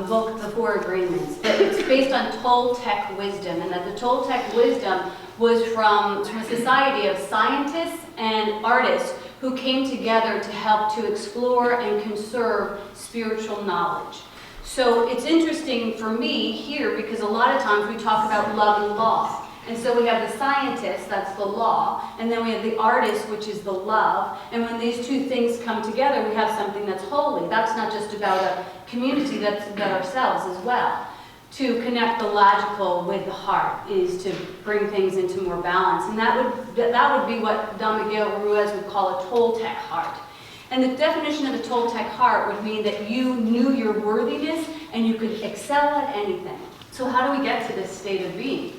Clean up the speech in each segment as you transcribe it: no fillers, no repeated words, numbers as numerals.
book, The Four Agreements. It's based on Toltec wisdom, and that the Toltec wisdom was from a society of scientists and artists who came together to help to explore and conserve spiritual knowledge. So it's interesting for me here because a lot of times we talk about love and law. And so we have the scientist, that's the law, and then we have the artist, which is the love. And when these two things come together, we have something that's holy. That's not just about a community, that's about ourselves as well. To connect the logical with the heart is to bring things into more balance. And that would be what Don Miguel Ruiz would call a Toltec heart. And the definition of a Toltec heart would mean that you knew your worthiness and you could excel at anything. So how do we get to this state of being?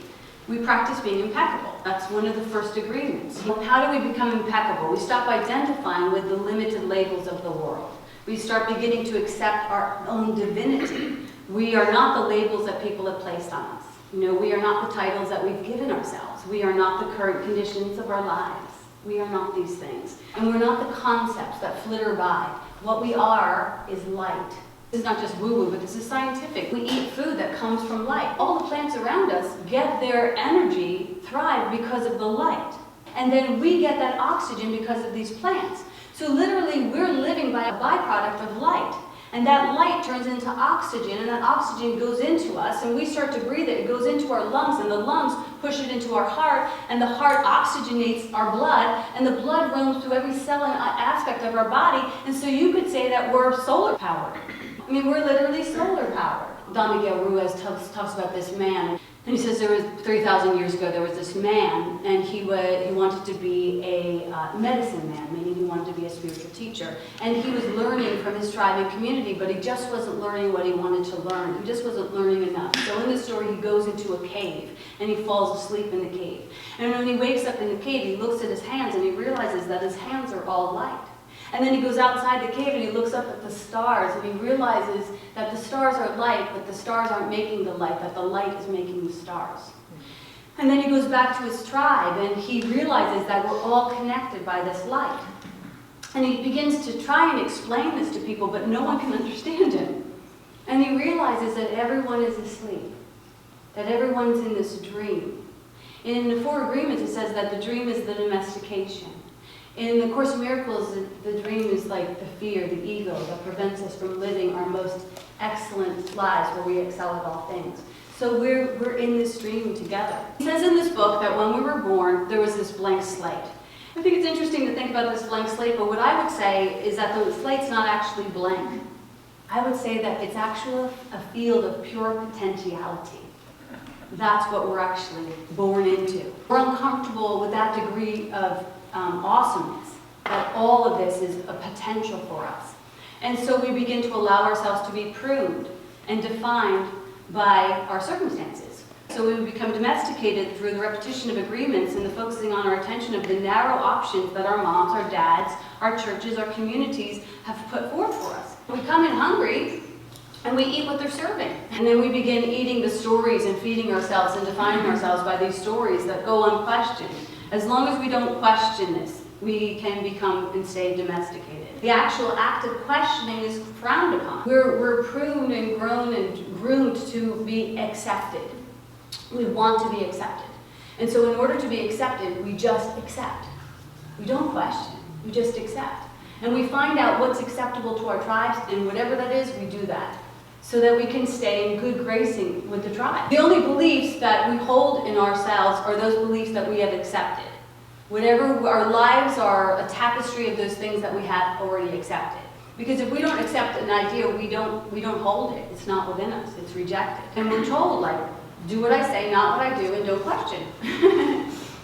We practice being impeccable. That's one of the first agreements. How do we become impeccable? We stop identifying with the limited labels of the world. We start beginning to accept our own divinity. We are not the labels that people have placed on us. We are not the titles that we've given ourselves. We are not the current conditions of our lives. We are not these things. And we're not the concepts that flitter by. What we are is light. This is not just woo-woo, but this is scientific. We eat food that comes from light. All the plants around us get their energy, thrive because of the light. And then we get that oxygen because of these plants. So literally, we're living by a byproduct of light. And that light turns into oxygen, and that oxygen goes into us, and we start to breathe it. It goes into our lungs, and the lungs push it into our heart, and the heart oxygenates our blood, and the blood roams through every cell and aspect of our body. And so you could say that we're solar powered. I mean, we're literally solar powered. Don Miguel Ruiz talks about this man, and he says there was 3,000 years ago there was this man, and he wanted to be a medicine man, meaning he wanted to be a spiritual teacher, and he was learning from his tribe and community, but he just wasn't learning what he wanted to learn. He just wasn't learning enough. So in the story, he goes into a cave, and he falls asleep in the cave. And when he wakes up in the cave, he looks at his hands, and he realizes that his hands are all light. And then he goes outside the cave and he looks up at the stars and he realizes that the stars are light, but the stars aren't making the light, that the light is making the stars. And then he goes back to his tribe and he realizes that we're all connected by this light. And he begins to try and explain this to people, but no one can understand him. And he realizes that everyone is asleep, that everyone's in this dream. In the Four Agreements, it says that the dream is the domestication. In the Course in Miracles, the dream is like the fear, the ego that prevents us from living our most excellent lives where we excel at all things. So we're in this dream together. He says in this book that when we were born, there was this blank slate. I think it's interesting to think about this blank slate, but what I would say is that the slate's not actually blank. I would say that it's actually a field of pure potentiality. That's what we're actually born into. We're uncomfortable with that degree of awesomeness, that all of this is a potential for us. And so we begin to allow ourselves to be pruned and defined by our circumstances. So we become domesticated through the repetition of agreements and the focusing on our attention of the narrow options that our moms, our dads, our churches, our communities have put forth for us. We come in hungry and we eat what they're serving. And then we begin eating the stories and feeding ourselves and defining ourselves by these stories that go unquestioned. As long as we don't question this, we can become and stay domesticated. The actual act of questioning is frowned upon. We're pruned and grown and groomed to be accepted. We want to be accepted. And so in order to be accepted, we just accept. We don't question, we just accept. And we find out what's acceptable to our tribes, and whatever that is, we do that, so that we can stay in good gracing with the tribe. The only beliefs that we hold in ourselves are those beliefs that we have accepted. Whatever our lives are a tapestry of those things that we have already accepted. Because if we don't accept an idea, we don't hold it. It's not within us, it's rejected. And we're told, like, do what I say, not what I do, and don't question.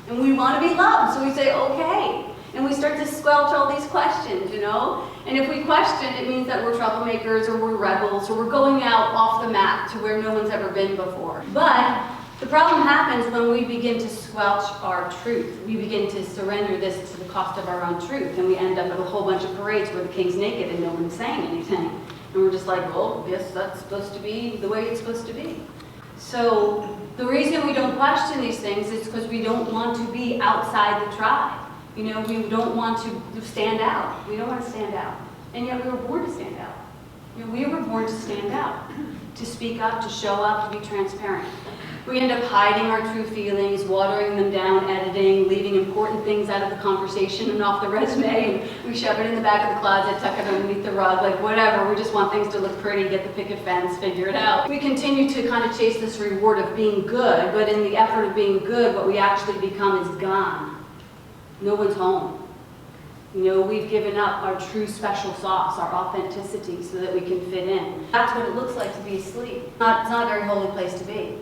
And we want to be loved, so we say, okay. And we start to squelch all these questions, And if we question, it means that we're troublemakers, or we're rebels, or we're going out off the map to where no one's ever been before. But the problem happens when we begin to squelch our truth. We begin to surrender this to the cost of our own truth, and we end up at a whole bunch of parades where the king's naked and no one's saying anything. And we're just like, well, yes, that's supposed to be the way it's supposed to be. So the reason we don't question these things is because we don't want to be outside the tribe. We don't want to stand out. We don't want to stand out. And yet we were born to stand out. You know, we were born to stand out, to speak up, to show up, to be transparent. We end up hiding our true feelings, watering them down, editing, leaving important things out of the conversation and off the resume, and we shove it in the back of the closet, tuck it underneath the rug, like whatever. We just want things to look pretty, get the picket fence, figure it out. We continue to kind of chase this reward of being good, but in the effort of being good, what we actually become is gone. No one's home. You know, we've given up our true special sauce, our authenticity, so that we can fit in. That's what it looks like to be asleep. It's not a very holy place to be.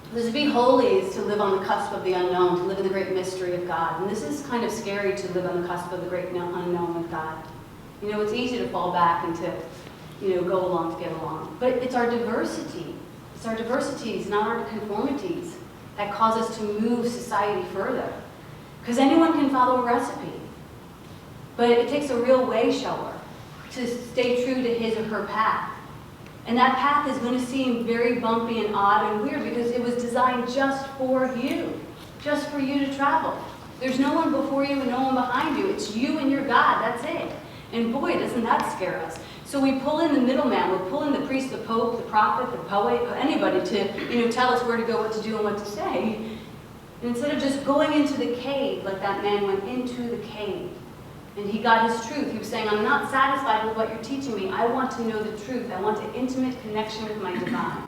Because to be holy is to live on the cusp of the unknown, to live in the great mystery of God. And this is kind of scary, to live on the cusp of the great unknown with God. You know, it's easy to fall back and to, you know, go along to get along. But it's our diversity. It's our diversities, not our conformities, that cause us to move society further. Because anyone can follow a recipe. But it takes a real way shower to stay true to his or her path. And that path is going to seem very bumpy and odd and weird because it was designed just for you to travel. There's no one before you and no one behind you. It's you and your God, that's it. And boy, doesn't that scare us. So we pull in the middleman, we'll pull in the priest, the pope, the prophet, the poet, anybody to, you know, tell us where to go, what to do, and what to say. And instead of just going into the cave like that man went into the cave, and he got his truth. He was saying, I'm not satisfied with what you're teaching me. I want to know the truth. I want an intimate connection with my divine.